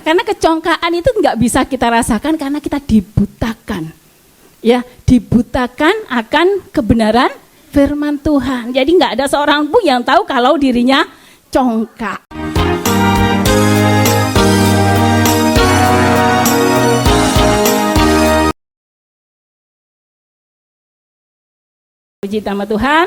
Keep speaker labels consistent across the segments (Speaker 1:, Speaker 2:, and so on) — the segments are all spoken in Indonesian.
Speaker 1: Karena kecongkaan itu nggak bisa kita rasakan karena kita dibutakan. Ya, dibutakan akan kebenaran firman Tuhan. Jadi nggak ada seorang pun yang tahu kalau dirinya congkak. Puji nama Tuhan.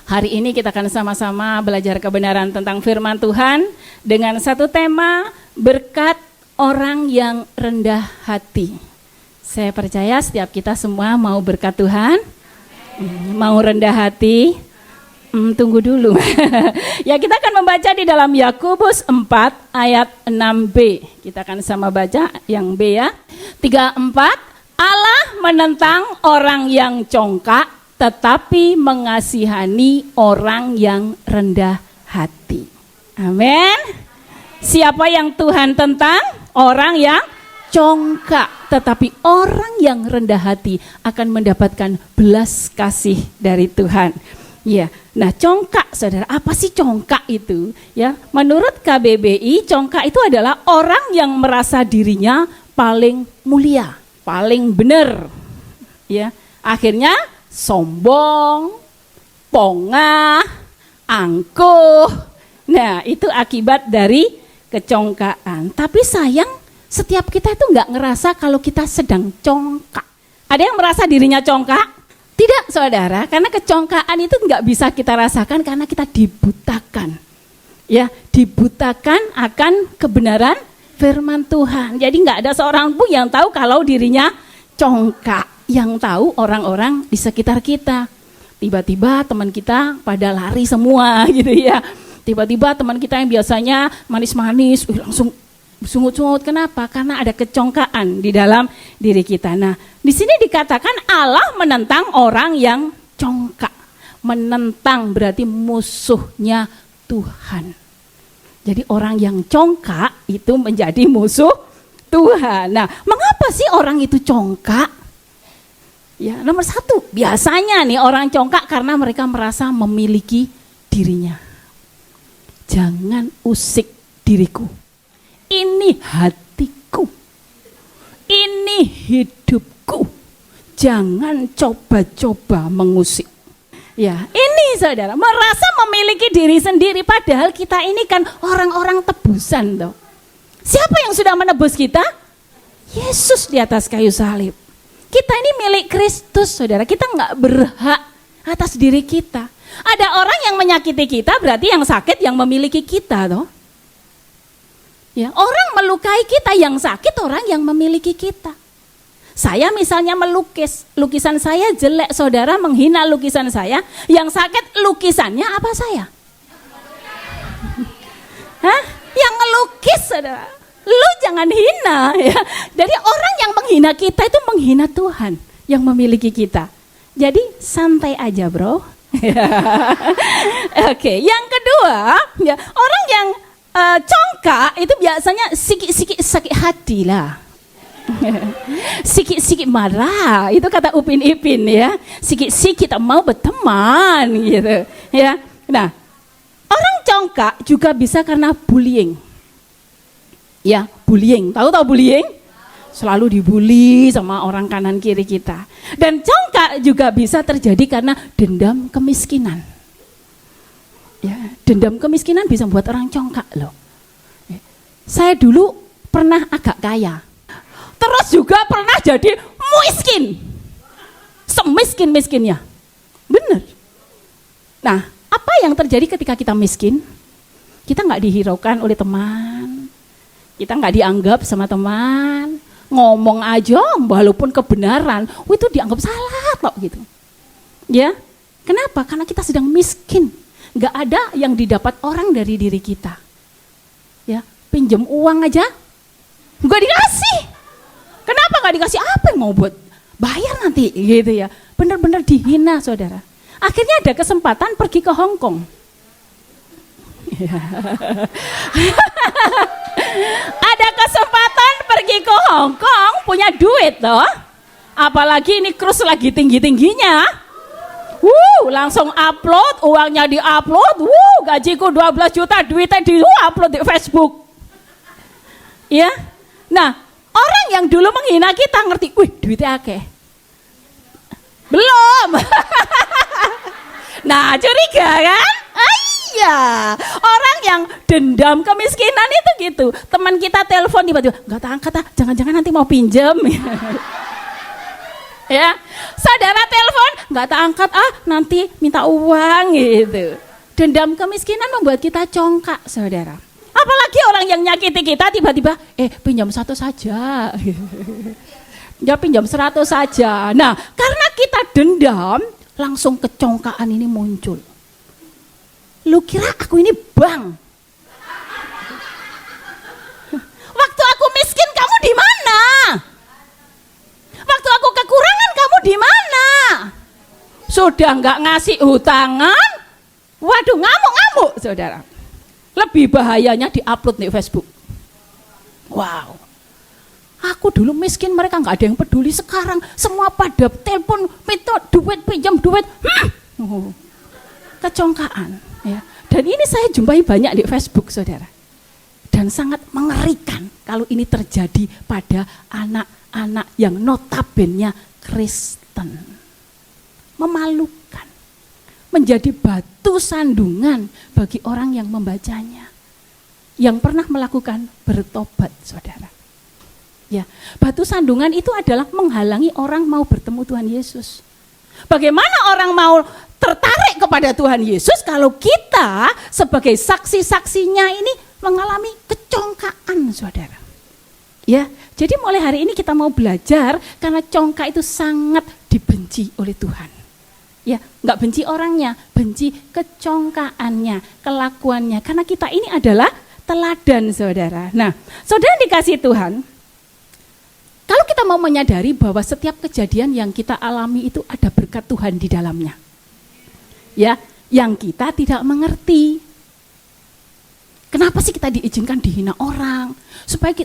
Speaker 1: Hari ini kita akan sama-sama belajar kebenaran tentang firman Tuhan dengan satu tema, berkat orang yang rendah hati. Saya percaya setiap kita semua mau berkat Tuhan, mau rendah hati. Tunggu dulu. Ya, kita akan membaca di dalam Yakobus 4 ayat 6b. Kita akan sama baca yang B ya. 3-4. Allah menentang orang yang congkak, tetapi mengasihani orang yang rendah hati. Amin. Siapa yang Tuhan tentang? Orang yang congkak. Tetapi orang yang rendah hati akan mendapatkan belas kasih dari Tuhan. Ya, nah congkak, saudara, apa sih congkak itu? Ya, menurut KBBI, congkak itu adalah orang yang merasa dirinya paling mulia, paling benar. Ya, akhirnya sombong, pongah, angkuh. Nah, itu akibat dari kecongkaan. Tapi sayang, setiap kita itu nggak ngerasa kalau kita sedang congkak. Ada yang merasa dirinya congkak? Tidak, saudara, karena kecongkaan itu nggak bisa kita rasakan karena kita dibutakan. Ya, dibutakan akan kebenaran firman Tuhan. Jadi nggak ada seorang pun yang tahu kalau dirinya congkak. Yang tahu orang-orang di sekitar kita. Tiba-tiba teman kita pada lari semua gitu ya. Tiba-tiba teman kita yang biasanya manis-manis langsung sungut-sungut. Kenapa? Karena ada kecongkaan di dalam diri kita. Nah, di sini dikatakan Allah menentang orang yang congkak. Menentang berarti musuhnya Tuhan. Jadi orang yang congkak itu menjadi musuh Tuhan. Nah, mengapa sih orang itu congkak? Ya, nomor satu, biasanya nih orang congkak karena mereka merasa memiliki dirinya. Jangan usik diriku. Ini hatiku. Ini hidupku. Jangan coba-coba mengusik. Ya, ini saudara, merasa memiliki diri sendiri padahal kita ini kan orang-orang tebusan toh. Siapa yang sudah menebus kita? Yesus di atas kayu salib. Kita ini milik Kristus, saudara. Kita nggak berhak atas diri kita. Ada orang yang menyakiti kita, berarti yang sakit yang memiliki kita, toh. Ya, orang melukai kita, yang sakit orang yang memiliki kita. Saya misalnya melukis, lukisan saya jelek, saudara menghina lukisan saya, yang sakit lukisannya apa saya? Hah? Yang ngelukis, saudara. Lu jangan hina ya. Jadi orang yang menghina kita itu menghina Tuhan yang memiliki kita. Jadi santai aja, bro. Oke, yang kedua, ya, orang yang congkak itu biasanya sikit-sikit sakit hati lah. Sikit-sikit marah, itu kata Upin Ipin ya. Sikit-sikit mau berteman gitu ya. Nah, orang congkak juga bisa karena bullying. Ya, bullying. Tahu bullying? Selalu dibully sama orang kanan kiri kita. Dan congkak juga bisa terjadi karena dendam kemiskinan. Ya, dendam kemiskinan bisa membuat orang congkak loh. Ya. Saya dulu pernah agak kaya. Terus juga pernah jadi miskin. Semiskin-miskinnya. Benar. Nah, apa yang terjadi ketika kita miskin? Kita nggak dihiraukan oleh teman. Kita nggak dianggap sama teman, ngomong aja walaupun kebenaran, itu dianggap salah kok gitu. Ya, kenapa? Karena kita sedang miskin, nggak ada yang didapat orang dari diri kita. Ya, pinjam uang aja, nggak dikasih. Kenapa nggak dikasih? Apa yang mau buat bayar nanti gitu ya? Benar-benar dihina, saudara. Akhirnya ada kesempatan pergi ke Hong Kong. Ada kesempatan pergi ke Hong Kong, punya duit toh. Apalagi ini cruise lagi tinggi-tingginya. Langsung upload, uangnya di-upload. Gajiku 12 juta, duitnya di-upload di Facebook. Ya. Nah, orang yang dulu menghina kita ngerti, wih duitnya akeh. Belum. Nah, curiga kan? Iya. Orang yang dendam kemiskinan itu gitu. Teman kita telepon tiba-tiba, enggak angkat ah, jangan-jangan nanti mau pinjam. Ya. Saudara telepon, enggak angkat ah, nanti minta uang gitu. Dendam kemiskinan membuat kita congkak, saudara. Apalagi orang yang nyakiti kita tiba-tiba, pinjam 1 saja. Ya pinjam 100 saja. Nah, karena kita dendam, langsung kecongkaan ini muncul. Lu kira aku ini bank? Waktu aku miskin kamu di mana? Waktu aku kekurangan kamu di mana? Sudah nggak ngasih hutangan? Waduh, ngamuk-ngamuk, saudara. Lebih bahayanya diupload di Facebook. Wow. Aku dulu miskin, mereka nggak ada yang peduli. Sekarang semua pada telepon, minta duit, pinjam duit. Kecongkaan. Ya. Dan ini saya jumpai banyak di Facebook, saudara. Dan sangat mengerikan kalau ini terjadi pada anak-anak yang notabene Kristen. Memalukan. Menjadi batu sandungan bagi orang yang membacanya. Yang pernah melakukan bertobat, saudara. Ya, batu sandungan itu adalah menghalangi orang mau bertemu Tuhan Yesus. Bagaimana orang mau tertarik kepada Tuhan Yesus kalau kita sebagai saksi-saksinya ini mengalami kecongkaan, saudara. Ya, jadi mulai hari ini kita mau belajar karena congkak itu sangat dibenci oleh Tuhan. Ya, nggak benci orangnya, benci kecongkaannya, kelakuannya. Karena kita ini adalah teladan, saudara. Nah, saudara dikasih Tuhan. Kalau kita mau menyadari bahwa setiap kejadian yang kita alami itu ada berkat Tuhan di dalamnya. Ya, yang kita tidak mengerti. Kenapa sih kita diizinkan dihina orang?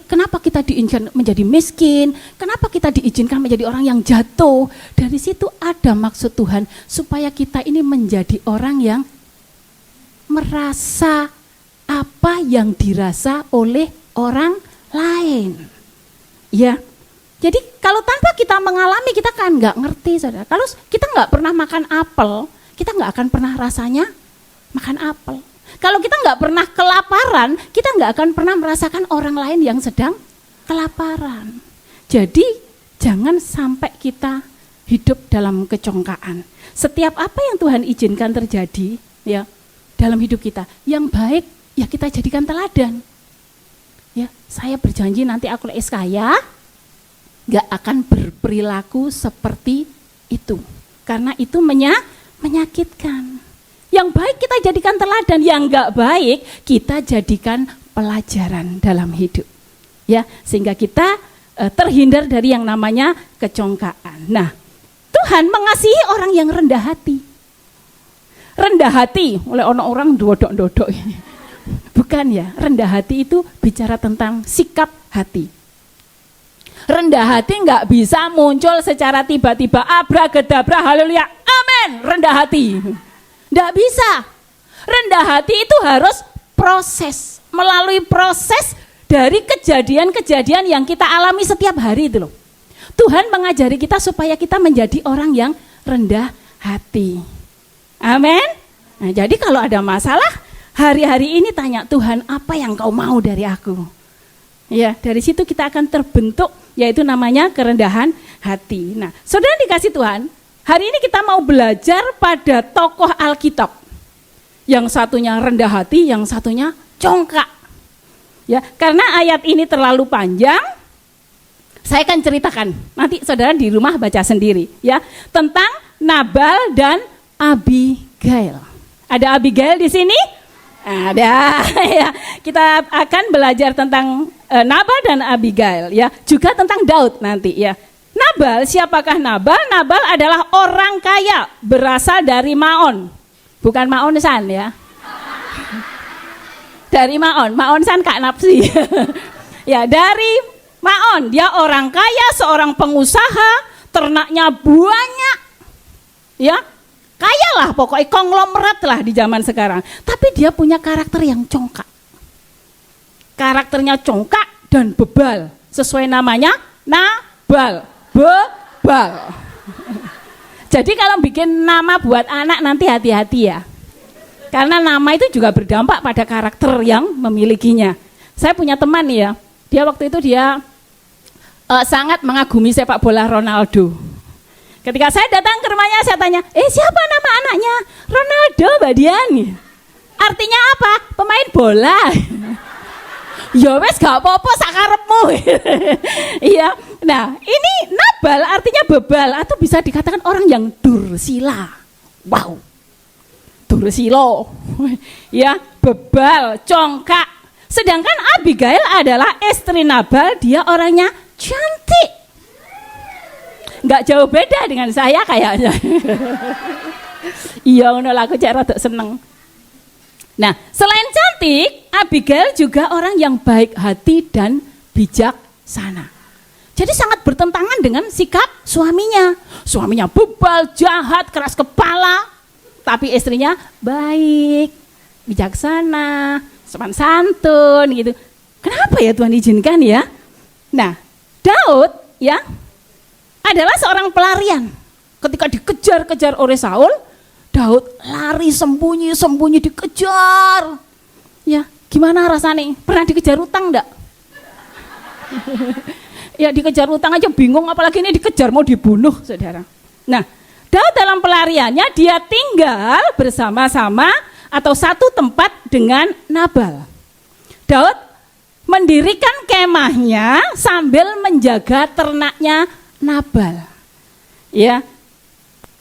Speaker 1: Kenapa kita diizinkan menjadi miskin? Kenapa kita diizinkan menjadi orang yang jatuh? Dari situ ada maksud Tuhan supaya kita ini menjadi orang yang merasa apa yang dirasa oleh orang lain. Ya. Jadi kalau tanpa kita mengalami, kita kan nggak ngerti, saudara. Kalau kita nggak pernah makan apel, kita nggak akan pernah rasanya makan apel. Kalau kita nggak pernah kelaparan, kita nggak akan pernah merasakan orang lain yang sedang kelaparan. Jadi jangan sampai kita hidup dalam kecongkaan. Setiap apa yang Tuhan izinkan terjadi, ya, dalam hidup kita, yang baik, ya kita jadikan teladan. Ya, saya berjanji nanti aku kaya, gak akan berperilaku seperti itu. Karena itu menyakitkan. Yang baik kita jadikan teladan, yang gak baik kita jadikan pelajaran dalam hidup. Ya, sehingga kita terhindar dari yang namanya kecongkaan. Nah, Tuhan mengasihi orang yang rendah hati. Rendah hati oleh orang dodok-dodok ini. Bukan ya, rendah hati itu bicara tentang sikap hati. Rendah hati nggak bisa muncul secara tiba-tiba, abracadabra, haleluya, amin, rendah hati. Nggak bisa. Rendah hati itu harus proses, melalui proses dari kejadian-kejadian yang kita alami setiap hari itu loh. Tuhan mengajari kita supaya kita menjadi orang yang rendah hati. Amin. Nah, jadi kalau ada masalah, hari-hari ini tanya Tuhan, apa yang kau mau dari aku? Ya, dari situ kita akan terbentuk, yaitu namanya kerendahan hati. Nah, saudara dikasih Tuhan, hari ini kita mau belajar pada tokoh Alkitab. Yang satunya rendah hati, yang satunya congkak. Ya, karena ayat ini terlalu panjang, saya akan ceritakan. Nanti saudara di rumah baca sendiri, ya, tentang Nabal dan Abigail. Ada Abigail di sini? Ada. Ya, kita akan belajar tentang Nabal dan Abigail, ya, juga tentang Daud nanti, ya. Nabal, siapakah Nabal? Nabal adalah orang kaya, berasal dari Maon, bukan Maonsan, ya. Dari Maon, Maonsan Kak Napsi. Ya, dari Maon, dia orang kaya, seorang pengusaha, ternaknya banyak, ya. Kaya lah pokoknya, konglomerat lah di zaman sekarang. Tapi dia punya karakter yang congkak. Karakternya congkak dan bebal. Sesuai namanya, Nabal, bebal. Jadi kalau bikin nama buat anak nanti hati-hati ya. Karena nama itu juga berdampak pada karakter yang memilikinya. Saya punya teman ya, dia waktu itu sangat mengagumi sepak bola Ronaldo. Ketika saya datang ke rumahnya, saya tanya, siapa nama anaknya? Ronaldo, Mbak Dian. Artinya apa? Pemain bola. Ya wes gak apa-apa sakarepmu. Iya. Nah, ini Nabal artinya bebal atau bisa dikatakan orang yang dursila. Wow. Dursilo. Ya, bebal, congkak. Sedangkan Abigail adalah istri Nabal, dia orangnya cantik. Nggak jauh beda dengan saya kayaknya. Iya, ngono aku cek rada seneng. Nah, selain cantik, Abigail juga orang yang baik hati dan bijaksana. Jadi sangat bertentangan dengan sikap suaminya. Suaminya bebal, jahat, keras kepala, tapi istrinya baik, bijaksana, sopan santun gitu. Kenapa ya Tuhan izinkan ya? Nah, Daud ya adalah seorang pelarian. Ketika dikejar-kejar oleh Saul, Daud lari sembunyi-sembunyi dikejar. Ya, gimana rasanya? Pernah dikejar utang enggak? Ya dikejar utang aja bingung, apalagi ini dikejar mau dibunuh, saudara. Nah, Daud dalam pelariannya dia tinggal bersama-sama atau satu tempat dengan Nabal. Daud mendirikan kemahnya sambil menjaga ternaknya Nabal. Ya,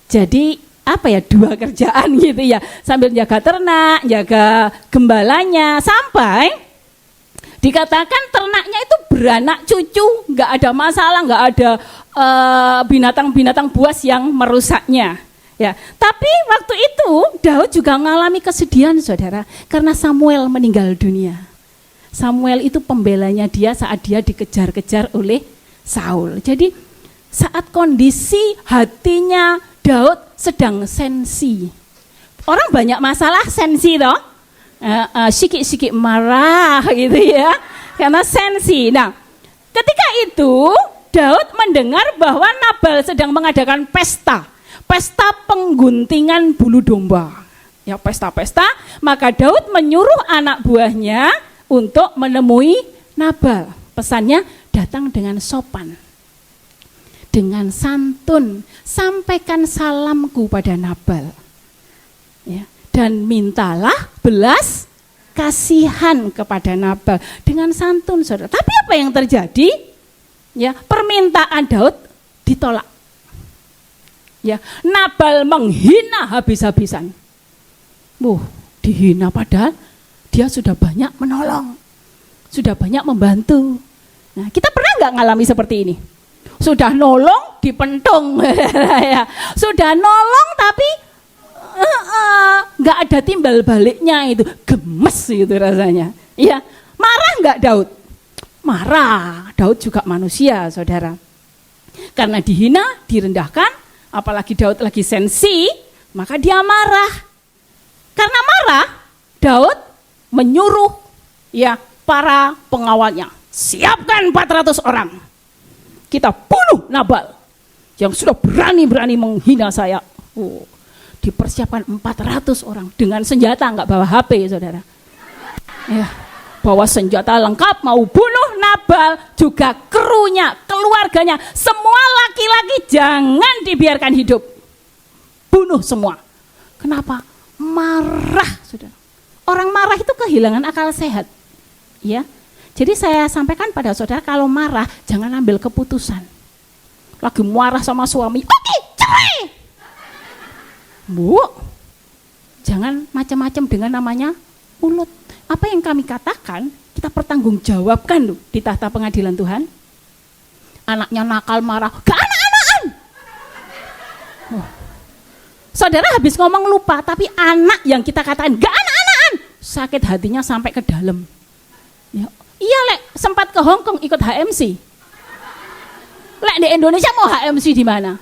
Speaker 1: jadi apa ya, dua kerjaan gitu ya, sambil jaga ternak, jaga gembalanya, sampai dikatakan ternaknya itu beranak cucu, nggak ada masalah, nggak ada binatang-binatang buas yang merusaknya. Ya, tapi waktu itu Daud juga mengalami kesedihan, saudara, karena Samuel meninggal dunia. Samuel itu pembelanya dia saat dia dikejar-kejar oleh Saul. Jadi saat kondisi hatinya Daud sedang sensi. Orang banyak masalah sensi toh. Sikit-sikit marah gitu ya. Karena sensi. Nah, ketika itu Daud mendengar bahwa Nabal sedang mengadakan pesta. Pesta pengguntingan bulu domba. Ya, pesta-pesta, maka Daud menyuruh anak buahnya untuk menemui Nabal. Pesannya datang dengan sopan, dengan santun, sampaikan salamku pada Nabal. Ya, dan mintalah belas kasihan kepada Nabal dengan santun, saudara. Tapi apa yang terjadi? Ya, permintaan Daud ditolak. Ya, Nabal menghina habis-habisan. Dihina padahal dia sudah banyak menolong, sudah banyak membantu. Nah, kita pernah nggak ngalami seperti ini? Sudah nolong dipentung, ya. Sudah nolong tapi nggak ada timbal baliknya, itu gemes gitu rasanya. Iya, marah nggak Daud? Marah. Daud juga manusia, saudara. Karena dihina, direndahkan, apalagi Daud lagi sensi, maka dia marah. Karena marah, Daud menyuruh ya para pengawalnya, siapkan 400 orang. Kita bunuh Nabal yang sudah berani-berani menghina saya. Dipersiapkan 400 orang dengan senjata, enggak bawa HP, saudara. Ya, bawa senjata lengkap mau bunuh Nabal, juga krunya, keluarganya, semua laki-laki jangan dibiarkan hidup. Bunuh semua. Kenapa? Marah, saudara. Orang marah itu kehilangan akal sehat. Ya. Jadi saya sampaikan pada saudara, kalau marah jangan ambil keputusan. Lagi marah sama suami, oke, cerai. Bu, jangan macam-macam dengan namanya mulut. Apa yang kami katakan, kita pertanggungjawabkan loh di tahta pengadilan Tuhan. Anaknya nakal marah, gak anak-anakan. Saudara habis ngomong lupa, tapi anak yang kita katakan gak anak-anakan, sakit hatinya sampai ke dalam. Ya, iya Lek, sempat ke Hong Kong ikut HMC. Lek di Indonesia mau HMC di mana?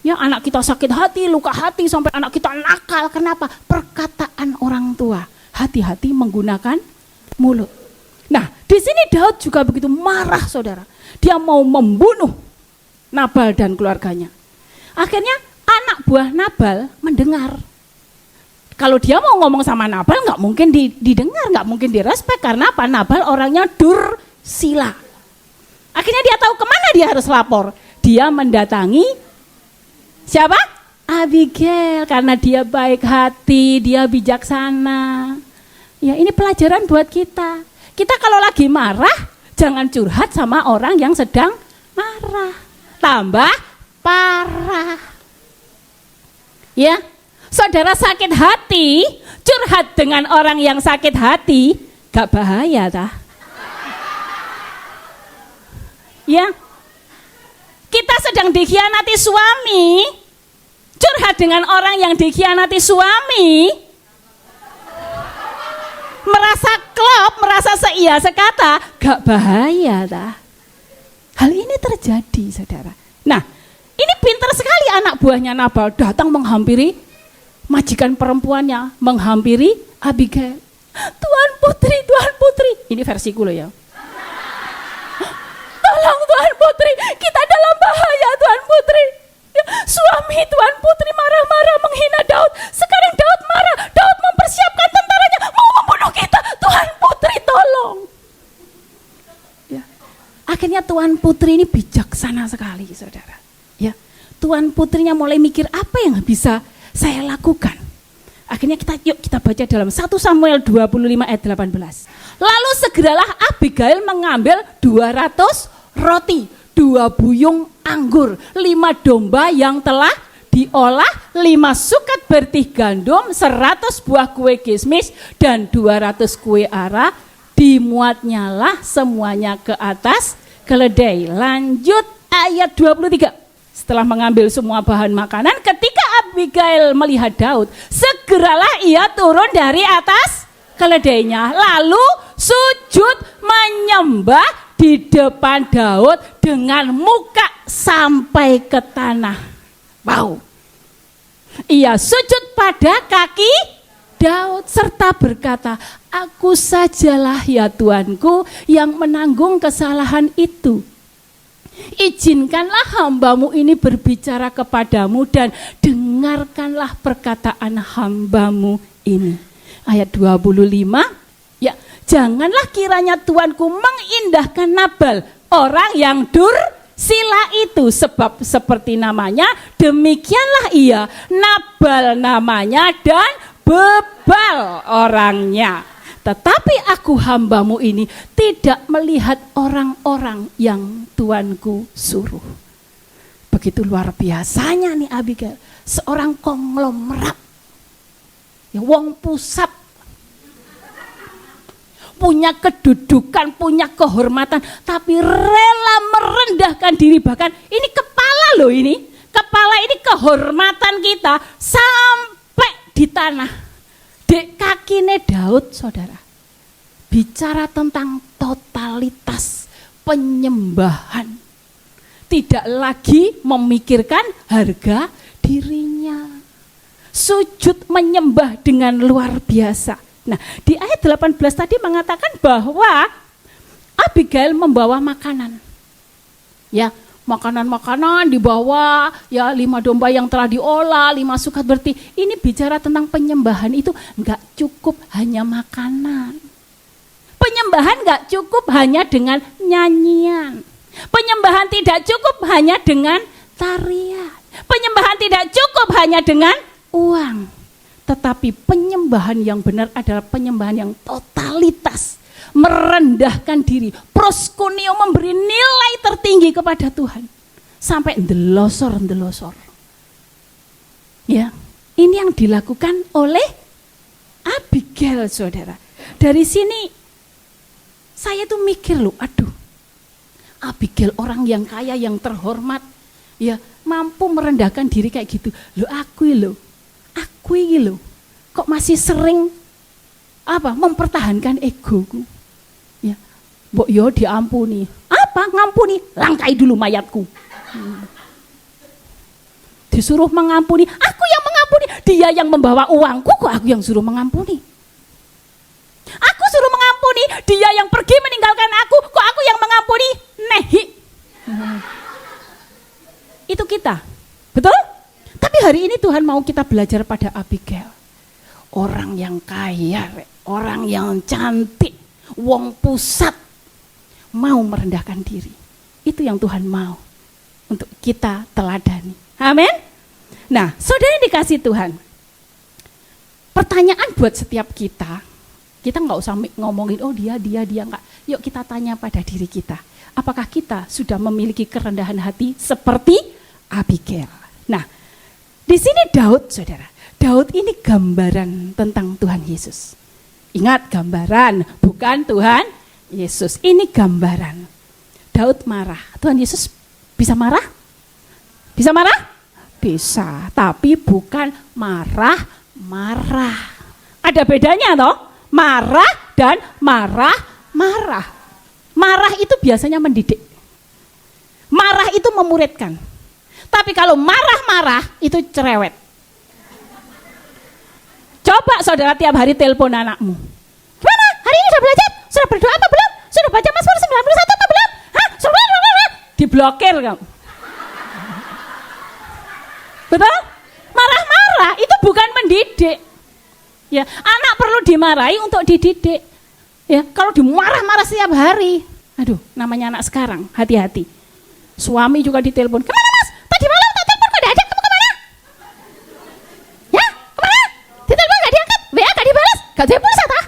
Speaker 1: Ya, anak kita sakit hati, luka hati, sampai anak kita nakal. Kenapa? Perkataan orang tua. Hati-hati menggunakan mulut. Nah, Di sini Daud juga begitu marah, saudara. Dia mau membunuh Nabal dan keluarganya. Akhirnya anak buah Nabal mendengar. Kalau dia mau ngomong sama Nabal nggak mungkin didengar, nggak mungkin direspek. Karena apa? Nabal orangnya dursila. Akhirnya dia tahu kemana dia harus lapor. Dia mendatangi siapa? Abigail, karena dia baik hati, dia bijaksana. Ya, ini pelajaran buat kita. Kita kalau lagi marah, jangan curhat sama orang yang sedang marah. Tambah parah. Ya, saudara sakit hati, curhat dengan orang yang sakit hati, gak bahaya tah? Ya, kita sedang dikhianati suami, curhat dengan orang yang dikhianati suami, merasa klop, merasa seia sekata, gak bahaya tah? Hal ini terjadi, saudara. Nah, ini pintar sekali anak buahnya Nabal datang menghampiri majikan perempuannya, menghampiri Abigail. Tuan putri, ini versiku loh ya. Tolong Tuan putri, kita dalam bahaya Tuan putri. Ya, suami Tuan putri marah-marah menghina Daud. Sekarang Daud marah, Daud mempersiapkan tentaranya mau membunuh kita. Tuan putri tolong. Ya. Akhirnya Tuan putri ini bijaksana sekali, saudara. Ya, Tuan putrinya mulai mikir apa yang bisa saya lakukan. Akhirnya kita baca dalam 1 Samuel 25 ayat 18. Lalu segeralah Abigail mengambil 200 roti, 2 buyung anggur, 5 domba yang telah diolah, 5 sukat bertih gandum, 100 buah kue kismis, dan 200 kue ara. Dimuatnyalah semuanya ke atas keledai. Lanjut ayat 23. Setelah mengambil semua bahan makanan, ketika Abigail melihat Daud, segeralah ia turun dari atas keledainya, lalu sujud menyembah di depan Daud dengan muka sampai ke tanah. Wow. Ia sujud pada kaki Daud serta berkata, aku sajalah ya Tuanku yang menanggung kesalahan itu. Izinkanlah hambamu ini berbicara kepadamu dan dengarkanlah perkataan hambamu ini. Ayat 25, ya, janganlah kiranya Tuanku mengindahkan Nabal, orang yang dursila itu, sebab seperti namanya, demikianlah ia, Nabal namanya dan bebal orangnya. Tetapi aku hambamu ini tidak melihat orang-orang yang Tuanku suruh. Begitu luar biasanya nih Abigail, seorang konglomerat, ya, wong pusat, punya kedudukan, punya kehormatan, tapi rela merendahkan diri. Bahkan ini kepala loh, ini kepala, ini kehormatan kita sampai di tanah. Dek kakine Daud, saudara, bicara tentang totalitas penyembahan. Tidak lagi memikirkan harga dirinya. Sujud menyembah dengan luar biasa. Nah, di ayat 18 tadi mengatakan bahwa Abigail membawa makanan. Ya, makanan-makanan dibawa, ya, 5 domba yang telah diolah, 5 sukat bertih. Ini bicara tentang penyembahan itu enggak cukup hanya makanan. Penyembahan enggak cukup hanya dengan nyanyian. Penyembahan tidak cukup hanya dengan tarian. Penyembahan tidak cukup hanya dengan uang. Tetapi penyembahan yang benar adalah penyembahan yang totalitas, merendahkan diri, proskuneo, memberi nilai tertinggi kepada Tuhan sampai ndelosor. Ya, ini yang dilakukan oleh Abigail, saudara. Dari sini saya tuh mikir loh, aduh, Abigail orang yang kaya, yang terhormat, ya, mampu merendahkan diri kayak gitu. Aku ini loh, kok masih sering mempertahankan egoku. Ya, mbok yo diampuni. Apa ngampuni? Langkai dulu mayatku. Disuruh mengampuni, aku yang mengampuni. Dia yang membawa uangku, kok aku yang suruh mengampuni. Aku suruh mengampuni, Dia yang pergi meninggalkan aku, kok aku yang mengampuni? Nehi. Itu kita, betul? Tapi hari ini Tuhan mau kita belajar pada Abigail. Orang yang kaya, orang yang cantik, wong pusat, mau merendahkan diri. Itu yang Tuhan mau untuk kita teladani. Amin. Nah, saudara yang dikasih Tuhan, pertanyaan buat setiap kita nggak usah ngomongin, oh dia enggak. Yuk kita tanya pada diri kita, apakah kita sudah memiliki kerendahan hati seperti Abigail? Nah, di sini Daud, saudara, Daud ini gambaran tentang Tuhan Yesus. Ingat, gambaran, bukan Tuhan Yesus. Ini gambaran. Daud marah. Tuhan Yesus bisa marah? Bisa marah? Bisa, tapi bukan marah-marah. Ada bedanya toh? Marah dan marah-marah. Marah itu biasanya mendidik. Marah itu memuridkan. Tapi kalau marah-marah itu cerewet. Coba saudara tiap hari telepon anakmu. Gimana? Hari ini sudah belajar? Sudah berdoa apa belum? Sudah baca Mazmur 91 apa belum? Hah? Diblokir kamu. Betul? Marah-marah itu bukan mendidik. Ya, anak perlu dimarahi untuk dididik. Ya, kalau dimarah-marah setiap hari, aduh, namanya anak sekarang, hati-hati. Suami juga ditelepon, kemana mas? Tadi malam tak telepon, kok diajak, kamu kemana? Ya, kemana? Ditelepon gak diangkat, WA gak dibalas, gak ada pulsa tak?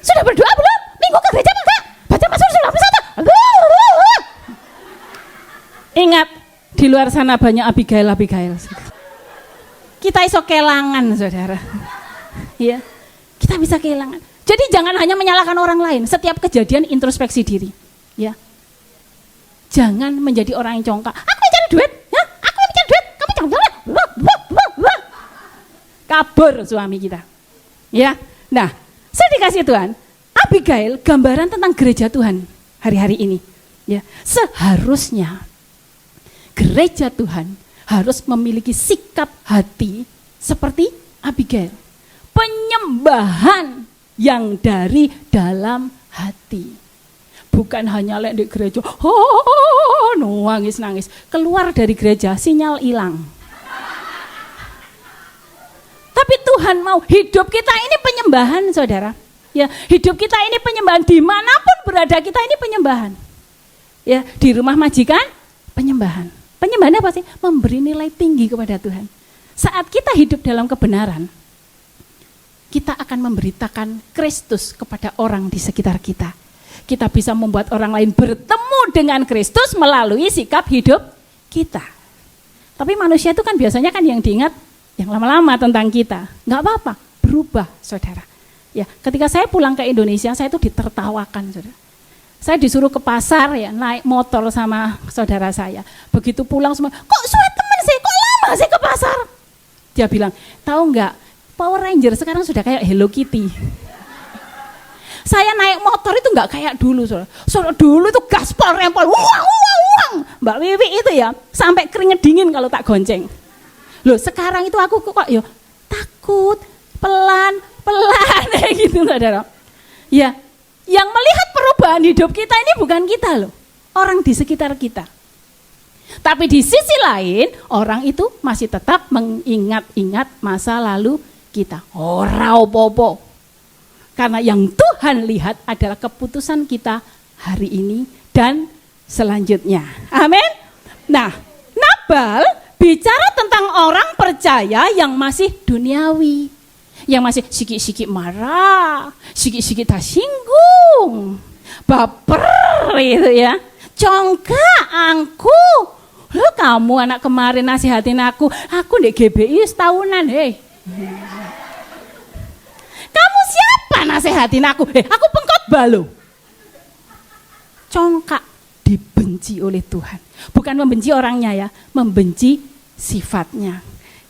Speaker 1: Sudah berdoa belum? Minggu ke gereja enggak? Baca Mazmur 91. Ingat, di luar sana banyak Abigail. Kita iso kelangan, saudara. Ya, kita bisa kehilangan. Jadi jangan hanya menyalahkan orang lain. Setiap kejadian introspeksi diri. Ya, jangan menjadi orang yang congkak. Aku mencari duit, ya, aku mencari duit. Kamu jangan kabur suami kita. Ya, nah, saya dikasih Tuhan. Abigail gambaran tentang gereja Tuhan hari-hari ini. Ya, seharusnya gereja Tuhan harus memiliki sikap hati seperti Abigail. Penyembahan yang dari dalam hati. Bukan hanya di gereja, nangis. Keluar dari gereja, sinyal hilang. Tapi Tuhan mau hidup kita ini penyembahan, saudara. Ya, hidup kita ini penyembahan, dimanapun berada kita ini penyembahan. Ya, di rumah majikan, penyembahan. Penyembahan apa sih? Memberi nilai tinggi kepada Tuhan. Saat kita hidup dalam kebenaran, kita akan memberitakan Kristus kepada orang di sekitar kita. Kita bisa membuat orang lain bertemu dengan Kristus melalui sikap hidup kita. Tapi manusia itu kan biasanya kan yang diingat yang lama-lama tentang kita. Enggak apa-apa, berubah, saudara. Ya, ketika saya pulang ke Indonesia, saya itu ditertawakan, saudara. Saya disuruh ke pasar ya, naik motor sama saudara saya. Begitu pulang semua, kok suwe temen sih, kok lama sih ke pasar? Dia bilang, tahu enggak, Power Ranger sekarang sudah kayak Hello Kitty. Saya naik motor itu enggak kayak dulu, saudara. Dulu itu gaspol, rempol, uang. Mbak Wiwi itu ya, sampai keringet dingin kalau tak gonceng. Loh, sekarang itu aku kok ya takut, pelan gitu, saudara. Ya, yang melihat perubahan hidup kita ini bukan kita loh, orang di sekitar kita. Tapi di sisi lain, orang itu masih tetap mengingat-ingat masa lalu kita. Ora opo-opo. Karena yang Tuhan lihat adalah keputusan kita hari ini dan selanjutnya. Amin. Nah, Nabal bicara tentang orang percaya yang masih duniawi. Yang masih sikit-sikit marah, sikit-sikit tersinggung, baper gitu ya. Congkak angku. Loh, kamu anak kemarin nasihatin aku di GBI setahunan, hei. Kamu siapa nasihatin aku? Aku pengkhotbah loh. Congkak, dibenci oleh Tuhan. Bukan membenci orangnya ya, membenci sifatnya.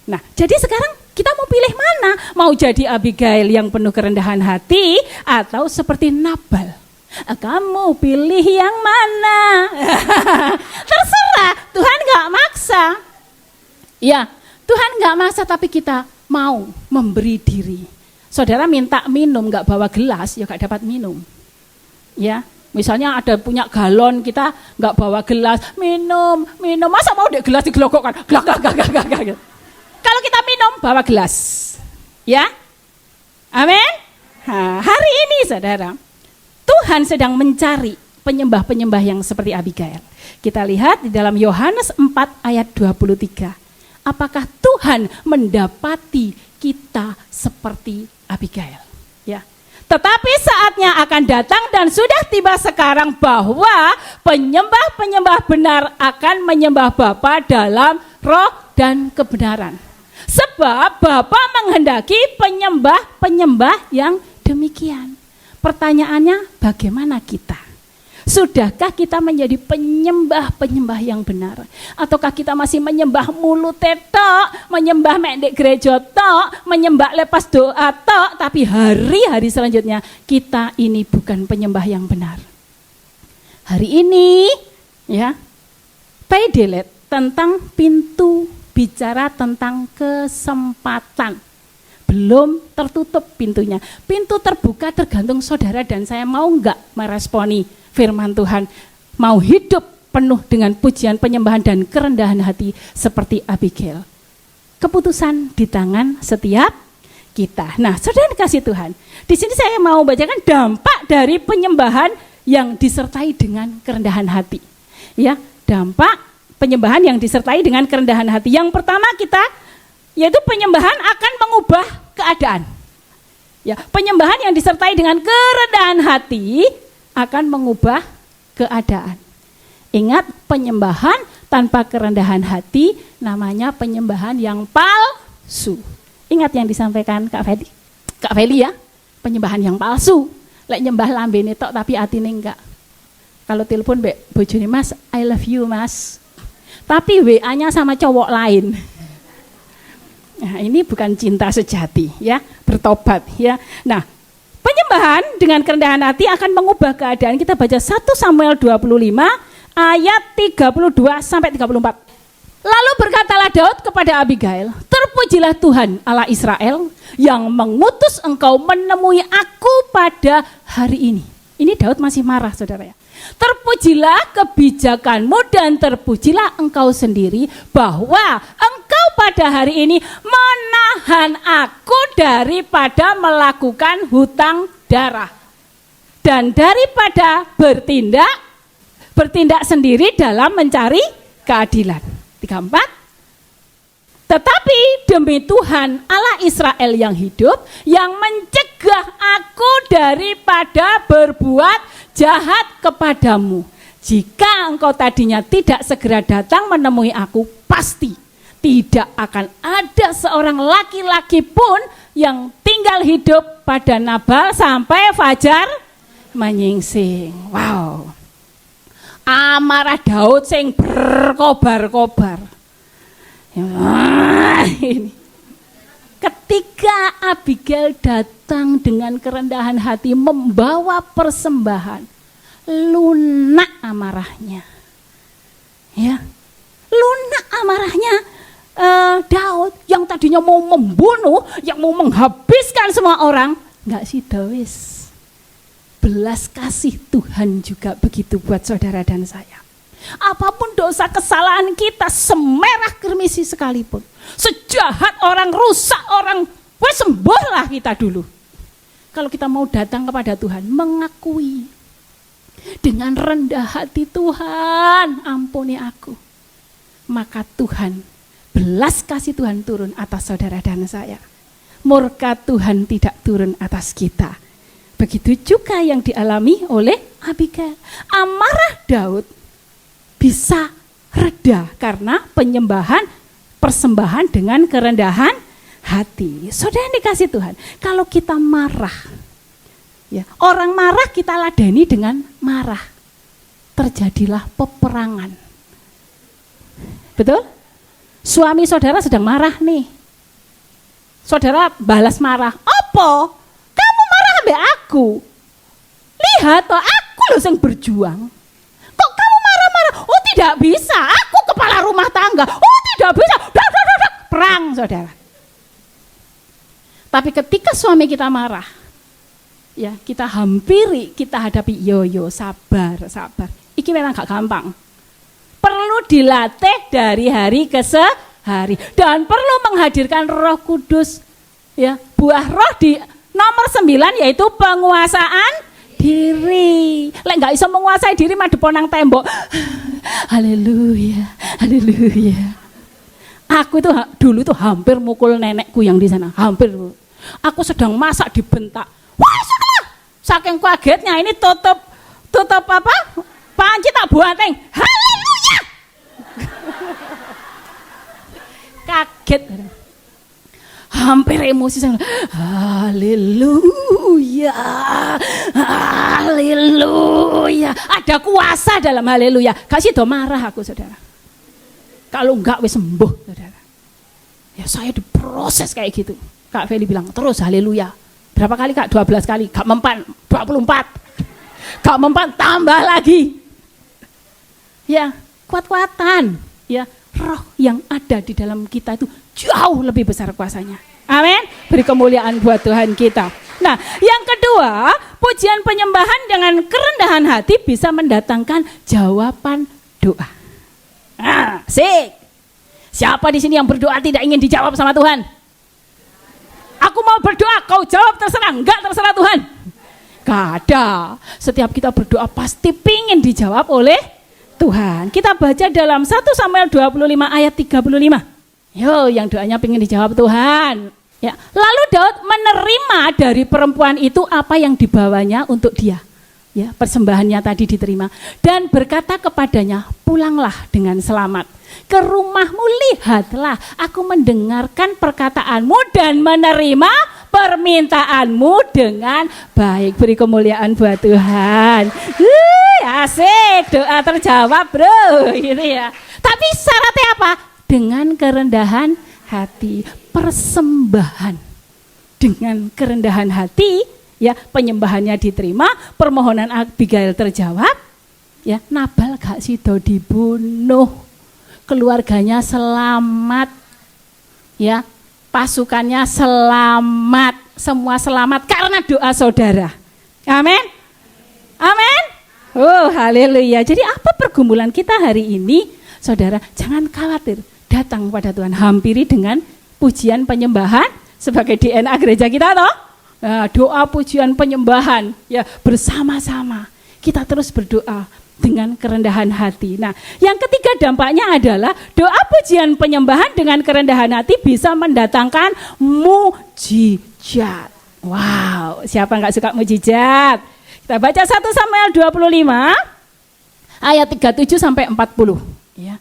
Speaker 1: Nah, jadi sekarang kita mau pilih mana? Mau jadi Abigail yang penuh kerendahan hati atau seperti Nabal? Kamu pilih yang mana? Terserah, Tuhan gak maksa. Ya, Tuhan gak maksa tapi kita mau memberi diri. Saudara minta minum gak bawa gelas, ya gak dapat minum. Ya, misalnya ada punya galon, kita nggak bawa gelas, minum, masa mau dek gelas digelokokkan, glak. Kalau kita minum, bawa gelas, ya, amin. Nah, hari ini saudara, Tuhan sedang mencari penyembah-penyembah yang seperti Abigail. Kita lihat di dalam Yohanes 4 ayat 23. Apakah Tuhan mendapati kita seperti Abigail? Ya. Tetapi saatnya akan datang dan sudah tiba sekarang bahwa penyembah-penyembah benar akan menyembah Bapa dalam roh dan kebenaran. Sebab Bapa menghendaki penyembah-penyembah yang demikian. Pertanyaannya, bagaimana kita? Sudahkah kita menjadi penyembah-penyembah yang benar? Ataukah kita masih menyembah mulut tok, menyembah mek gereja tok, menyembah lepas doa tok, tapi hari-hari selanjutnya kita ini bukan penyembah yang benar. Hari ini ya, pay delete tentang pintu, bicara tentang kesempatan. Belum tertutup pintunya. Pintu terbuka tergantung saudara dan saya mau enggak meresponi firman Tuhan, mau hidup penuh dengan pujian, penyembahan dan kerendahan hati seperti Abigail. Keputusan di tangan setiap kita. Nah, saudara dikasih Tuhan, di sini saya mau bacakan dampak dari penyembahan yang disertai dengan kerendahan hati. Ya, dampak penyembahan yang disertai dengan kerendahan hati. Yang pertama kita, yaitu penyembahan akan mengubah keadaan. Ya, penyembahan yang disertai dengan kerendahan hati akan mengubah keadaan. Ingat, penyembahan tanpa kerendahan hati namanya penyembahan yang palsu. Ingat yang disampaikan Kak Feli ya, penyembahan yang palsu. Lek nyembah lambene tok tapi atine enggak. Kalau telepon mbek bojone, Mas, I love you, Mas. Tapi WA-nya sama cowok lain. Nah, ini bukan cinta sejati ya, bertobat ya. Nah, penyembahan dengan kerendahan hati akan mengubah keadaan. Kita baca 1 Samuel 25 ayat 32 sampai 34. Lalu berkatalah Daud kepada Abigail, terpujilah Tuhan Allah Israel yang mengutus engkau menemui aku pada hari ini. Ini Daud masih marah, saudara ya. Terpujilah kebijakanmu dan terpujilah engkau sendiri bahwa engkau pada hari ini menahan aku daripada melakukan hutang darah dan daripada bertindak sendiri dalam mencari keadilan. 34. Tetapi demi Tuhan Allah Israel yang hidup, yang mencegah aku daripada berbuat jahat kepadamu. Jika engkau tadinya tidak segera datang menemui aku, pasti tidak akan ada seorang laki-laki pun yang tinggal hidup pada Nabal sampai fajar menyingsing. Wow. Amarah Daud sing berkobar-kobar. Ini. Ketika Abigail datang dengan kerendahan hati membawa persembahan, lunak amarahnya. Ya. Lunak amarahnya Daud yang tadinya mau membunuh, yang mau menghabiskan semua orang, enggak sih Dawis. Belas kasih Tuhan juga begitu buat saudara dan saya. Apapun dosa kesalahan kita, semerah kermisi sekalipun, sejahat orang, rusak orang, sembuhlah kita dulu. Kalau kita mau datang kepada Tuhan, mengakui dengan rendah hati, Tuhan ampuni aku, maka Tuhan, belas kasih Tuhan turun atas saudara dan saya. Murka Tuhan tidak turun atas kita. Begitu juga yang dialami oleh Abigail. Amarah Daud bisa reda karena persembahan dengan kerendahan hati. Saudara yang dikasih Tuhan, kalau kita marah, ya, orang marah kita ladeni dengan marah, terjadilah peperangan. Betul? Suami saudara sedang marah nih, saudara balas marah. Apa? Sampai aku, lihat toh aku loh yang berjuang. Kok kamu marah-marah? Oh tidak bisa, aku kepala rumah tangga. Oh tidak bisa, perang saudara. Tapi ketika suami kita marah, Ya, kita hampiri, kita hadapi. Yo sabar. Iki memang gak gampang. Perlu dilatih dari hari ke hari dan perlu menghadirkan Roh Kudus. Ya, buah roh di nomor 9 yaitu penguasaan diri. Lek gak iso menguasai diri mah depan nang tembok. Haleluya. Aku itu dulu tuh hampir mukul nenekku yang di sana, hampir. Aku sedang masak dibentak. Wah, sudah. Saking kagetnya ini tutup apa? Panci tak buateng. Haleluya. Kaget. Hampir emosi saya. Haleluya. Ada kuasa dalam haleluya. Gak sih do marah aku, saudara. Kalau enggak wis sembuh, saudara. Ya saya diproses kayak gitu. Kak Feli bilang, terus haleluya. Berapa kali Kak? 12 kali. Gak mempan, 24. Gak mempan, tambah lagi. Ya, kuat-kuatan. Ya, roh yang ada di dalam kita itu jauh lebih besar kuasanya. Amin. Beri kemuliaan buat Tuhan kita. Nah, yang kedua, pujian penyembahan dengan kerendahan hati bisa mendatangkan jawaban doa. Nah, siapa di sini yang berdoa tidak ingin dijawab sama Tuhan? Aku mau berdoa, kau jawab terserah, enggak terserah Tuhan. Gak ada. Setiap kita berdoa pasti pingin dijawab oleh Tuhan. Kita baca dalam 1 Samuel 25 ayat 35. Yo, yang doanya pingin dijawab Tuhan. Ya, lalu Daud menerima dari perempuan itu apa yang dibawanya untuk dia. Ya, persembahannya tadi diterima dan berkata kepadanya, pulanglah dengan selamat ke rumahmu, lihatlah aku mendengarkan perkataanmu dan menerima permintaanmu dengan baik. Beri kemuliaan buat Tuhan. Asik, doa terjawab bro, gitu ya. Tapi syaratnya apa? Dengan kerendahan hati, persembahan dengan kerendahan hati. Ya, penyembahannya diterima, permohonan Abigail terjawab. Ya, Nabal gak sido dibunuh, keluarganya selamat. Ya, pasukannya selamat, semua selamat karena doa saudara. Amin. Amin. Oh, haleluya. Jadi apa pergumulan kita hari ini? Saudara, jangan khawatir, datang kepada Tuhan, hampiri dengan pujian penyembahan sebagai DNA gereja kita toh. Nah, doa pujian penyembahan ya bersama-sama kita terus berdoa dengan kerendahan hati. Nah, yang ketiga dampaknya adalah doa pujian penyembahan dengan kerendahan hati bisa mendatangkan mujizat. Wow, siapa nggak suka mujizat? Kita baca 1 Samuel 25 ayat 37 sampai 40 ya.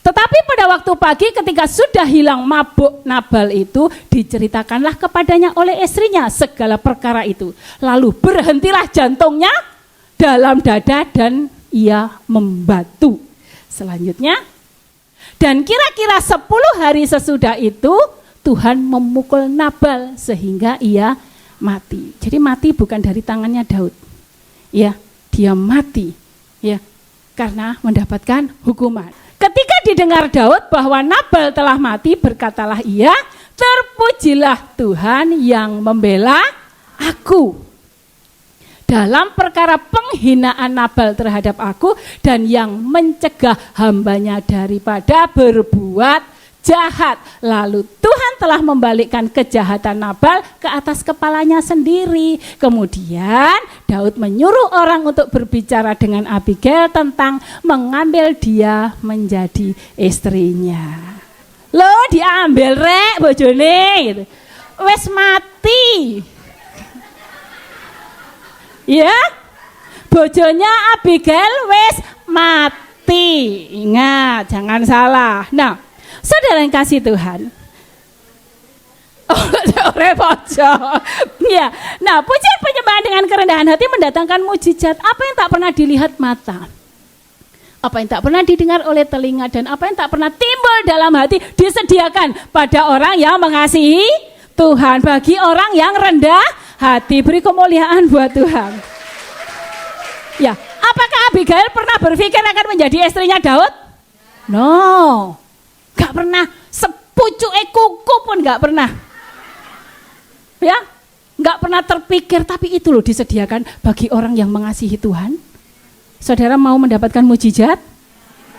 Speaker 1: Tetapi pada waktu pagi ketika sudah hilang mabuk Nabal itu, diceritakanlah kepadanya oleh istrinya segala perkara itu. Lalu berhentilah jantungnya dalam dada dan ia membatu. Selanjutnya, dan kira-kira 10 hari sesudah itu Tuhan memukul Nabal sehingga ia mati. Jadi mati bukan dari tangannya Daud. Ya, dia mati ya karena mendapatkan hukuman. Ketika didengar Daud bahwa Nabal telah mati, berkatalah ia, terpujilah Tuhan yang membela aku dalam perkara penghinaan Nabal terhadap aku dan yang mencegah hambanya daripada berbuat jahat. Lalu Tuhan telah membalikkan kejahatan Nabal ke atas kepalanya sendiri. Kemudian Daud menyuruh orang untuk berbicara dengan Abigail tentang mengambil dia menjadi istrinya. Loh, diambil rek bojone gitu. Wes mati. Ya, bojonya Abigail wes mati. Ingat, jangan salah. Nah, saudara yang kasih Tuhan. Ya. Nah, pujian penyembahan dengan kerendahan hati mendatangkan mujizat. Apa yang tak pernah dilihat mata, apa yang tak pernah didengar oleh telinga, dan apa yang tak pernah timbul dalam hati disediakan pada orang yang mengasihi Tuhan. Bagi orang yang rendah hati. Beri kemuliaan buat Tuhan. Ya, apakah Abigail pernah berpikir akan menjadi istrinya Daud? No. Gak pernah, sepucuk kuku pun gak pernah. Ya, nggak pernah terpikir, tapi itu loh disediakan bagi orang yang mengasihi Tuhan. Saudara mau mendapatkan mujizat?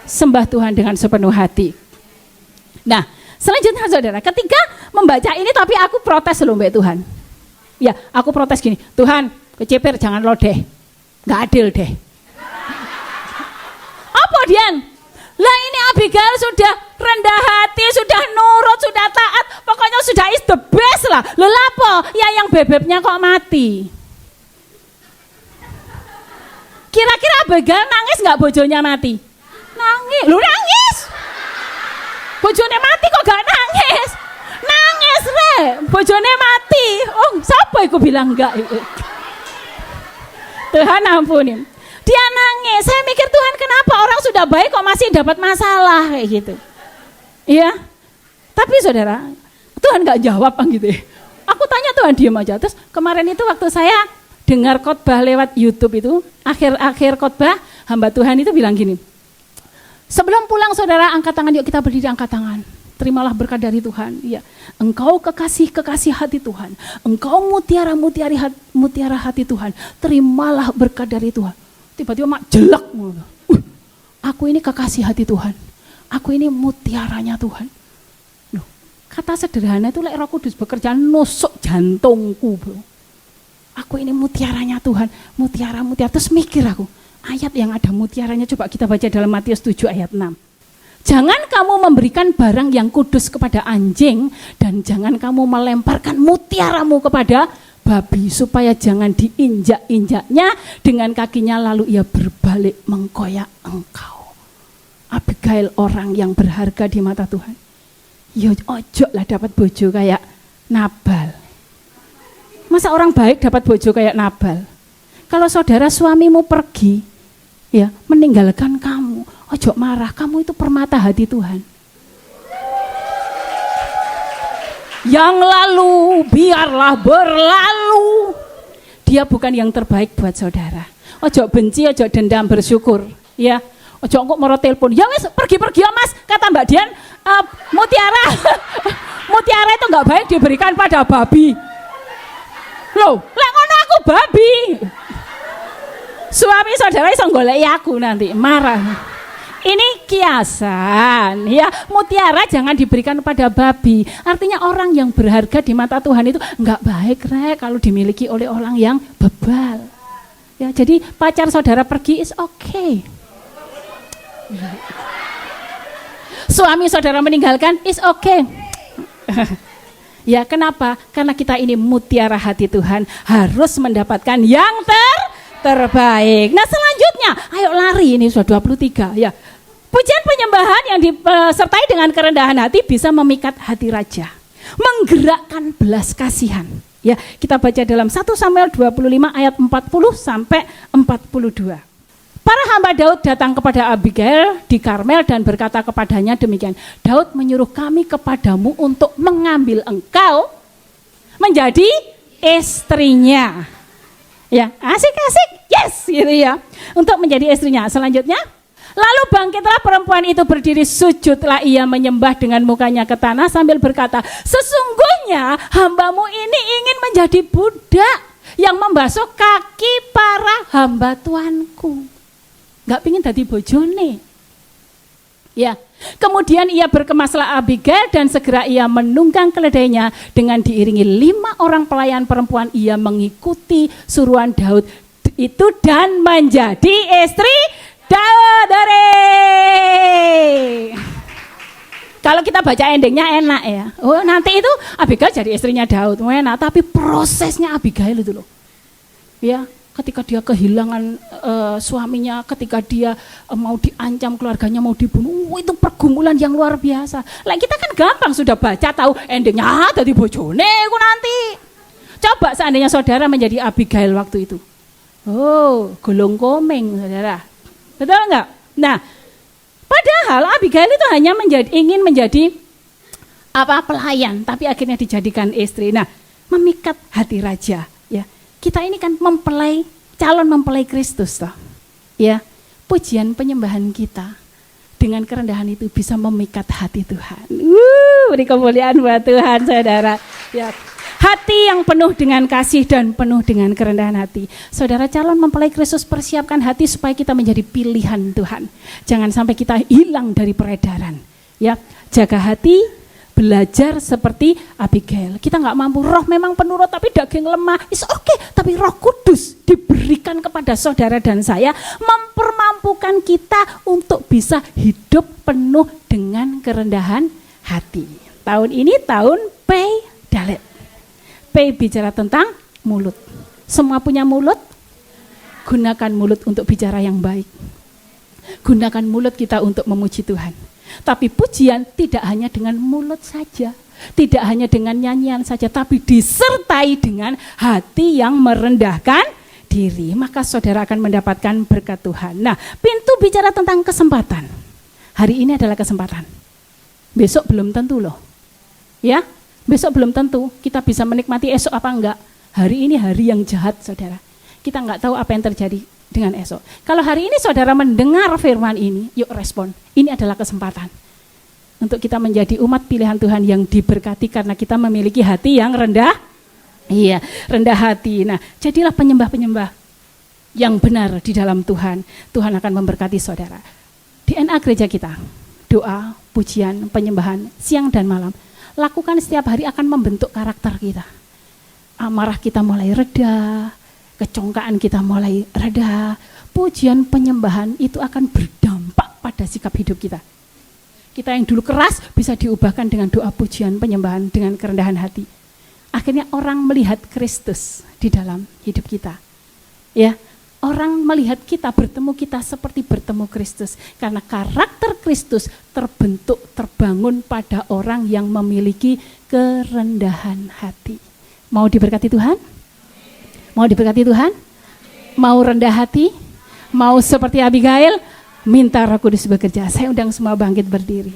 Speaker 1: Sembah Tuhan dengan sepenuh hati. Nah, selanjutnya saudara, ketika membaca ini tapi aku protes loh Mbak Tuhan. Ya, aku protes gini, Tuhan, kecepir jangan lo deh, nggak adil deh. Apa Dian? Lah ini Abigail sudah rendah hati, sudah nurut, sudah taat, pokoknya sudah is the best lah. Lelapo, ya yang bebeknya kok mati. Kira-kira Abigail nangis nggak bojonya mati? Nangis, lu nangis. Bojone mati kok gak nangis? Nangis re, bojone mati. Oh, siapa iku bilang enggak? Tuhan ampuni. Dia nangis. Saya mikir Tuhan kenapa orang sudah baik kok masih dapat masalah kayak gitu. Iya. Tapi saudara, Tuhan gak jawab gitu ya. Aku tanya Tuhan diam aja. Terus kemarin itu waktu saya dengar khotbah lewat YouTube itu, akhir khotbah hamba Tuhan itu bilang gini. Sebelum pulang saudara angkat tangan, yuk kita berdiri angkat tangan. Terimalah berkat dari Tuhan. Ya, engkau kekasih hati Tuhan. Engkau mutiara hati Tuhan. Terimalah berkat dari Tuhan. Tiba-tiba mak jelek. Aku ini kekasih hati Tuhan. Aku ini mutiaranya Tuhan. Loh, kata sederhana itu Roh Kudus bekerja nusuk jantungku, bro. Aku ini mutiaranya Tuhan. Mutiara. Terus mikir aku. Ayat yang ada mutiaranya coba kita baca dalam Matius 7 ayat 6. Jangan kamu memberikan barang yang kudus kepada anjing dan jangan kamu melemparkan mutiaramu kepada babi supaya jangan diinjak-injaknya dengan kakinya lalu ia berbalik mengkoyak engkau. Abigail orang yang berharga di mata Tuhan. Yo ojo lah dapat bojo kayak Nabal. Masa orang baik dapat bojo kayak Nabal? Kalau saudara suamimu pergi, ya meninggalkan kamu, ojo marah, kamu itu permata hati Tuhan. Yang lalu biarlah berlalu. Dia bukan yang terbaik buat saudara. Ojo benci, ojo dendam, bersyukur. Ya, ojo kok mau telepon. Ya wes pergi-pergi ya Mas, kata Mbak Dian, mutiara itu nggak baik diberikan pada babi. Loh, lek ngono aku babi. Suami saudara iso goleki aku nanti marah. Ini kiasan ya, mutiara jangan diberikan pada babi. Artinya orang yang berharga di mata Tuhan itu enggak baik kalau dimiliki oleh orang yang bebal. Ya, jadi pacar saudara pergi is okay. Suami saudara meninggalkan is okay. Ya, kenapa? Karena kita ini mutiara hati Tuhan, harus mendapatkan yang terbaik. Nah selanjutnya, ayo lari, ini sudah 23 ya. Pujian penyembahan yang disertai dengan kerendahan hati bisa memikat hati raja, menggerakkan belas kasihan. Ya, kita baca dalam 1 Samuel 25 ayat 40 sampai 42. Para hamba Daud datang kepada Abigail di Karmel dan berkata kepadanya demikian, Daud menyuruh kami kepadamu untuk mengambil engkau menjadi istrinya. Ya, asik-asik, yes, gitu ya. Untuk menjadi istrinya. Selanjutnya, lalu bangkitlah perempuan itu berdiri, sujudlah ia menyembah dengan mukanya ke tanah sambil berkata, sesungguhnya hambamu ini ingin menjadi budak yang membasuh kaki para hamba Tuanku. Gak pingin jadi bojone. Ya, kemudian ia berkemaslah Abigail dan segera ia menunggang keledainya dengan diiringi 5 orang pelayan perempuan. Ia mengikuti suruhan Daud itu dan menjadi istri Daud. Kalau kita baca endingnya enak ya. Oh nanti itu Abigail jadi istrinya Daud, enak. Tapi prosesnya Abigail itu loh. Ya. Ketika dia kehilangan suaminya, ketika dia mau diancam, keluarganya mau dibunuh, itu pergumulan yang luar biasa. Lah kita kan gampang sudah baca tahu endingnya dari bojone ku nanti. Coba seandainya saudara menjadi Abigail waktu itu. Oh, golong komeng saudara. Betul enggak? Nah, padahal Abigail itu hanya ingin menjadi pelayan, tapi akhirnya dijadikan istri. Nah, memikat hati raja, ya. Kita ini kan calon mempelai Kristus toh. Ya, pujian penyembahan kita dengan kerendahan itu bisa memikat hati Tuhan. Beri kemuliaan buat Tuhan saudara. Ya. Hati yang penuh dengan kasih dan penuh dengan kerendahan hati. Saudara calon mempelai Kristus, persiapkan hati supaya kita menjadi pilihan Tuhan. Jangan sampai kita hilang dari peredaran. Ya, jaga hati, belajar seperti Abigail. Kita nggak mampu, roh memang penurut tapi daging lemah. It's okay, tapi Roh Kudus diberikan kepada saudara dan saya, mempermampukan kita untuk bisa hidup penuh dengan kerendahan hati. Tahun ini tahun Pei Dalet. P bicara tentang mulut. Semua punya mulut? Gunakan mulut untuk bicara yang baik. Gunakan mulut kita untuk memuji Tuhan. Tapi pujian tidak hanya dengan mulut saja. Tidak hanya dengan nyanyian saja. Tapi disertai dengan hati yang merendahkan diri. Maka saudara akan mendapatkan berkat Tuhan. Nah, pintu bicara tentang kesempatan. Hari ini adalah kesempatan. Besok belum tentu loh. Ya, besok belum tentu kita bisa menikmati esok apa enggak. Hari ini hari yang jahat, saudara. Kita enggak tahu apa yang terjadi dengan esok. Kalau hari ini saudara mendengar firman ini, yuk respon. Ini adalah kesempatan untuk kita menjadi umat pilihan Tuhan yang diberkati karena kita memiliki hati yang rendah. Iya, rendah hati. Nah, jadilah penyembah-penyembah yang benar di dalam Tuhan. Tuhan akan memberkati saudara. DNA gereja kita, doa, pujian, penyembahan, siang dan malam. Lakukan setiap hari akan membentuk karakter kita. Amarah kita mulai reda, kecongkaan kita mulai reda. Pujian penyembahan itu akan berdampak pada sikap hidup kita. Kita yang dulu keras bisa diubahkan dengan doa pujian penyembahan dengan kerendahan hati. Akhirnya orang melihat Kristus di dalam hidup kita. Ya, orang melihat kita, bertemu kita seperti bertemu Kristus. Karena karakter Kristus terbentuk, terbangun pada orang yang memiliki kerendahan hati. Mau diberkati Tuhan? Mau diberkati Tuhan? Mau rendah hati? Mau seperti Abigail? Minta Roh Kudus bekerja. Saya undang semua bangkit berdiri.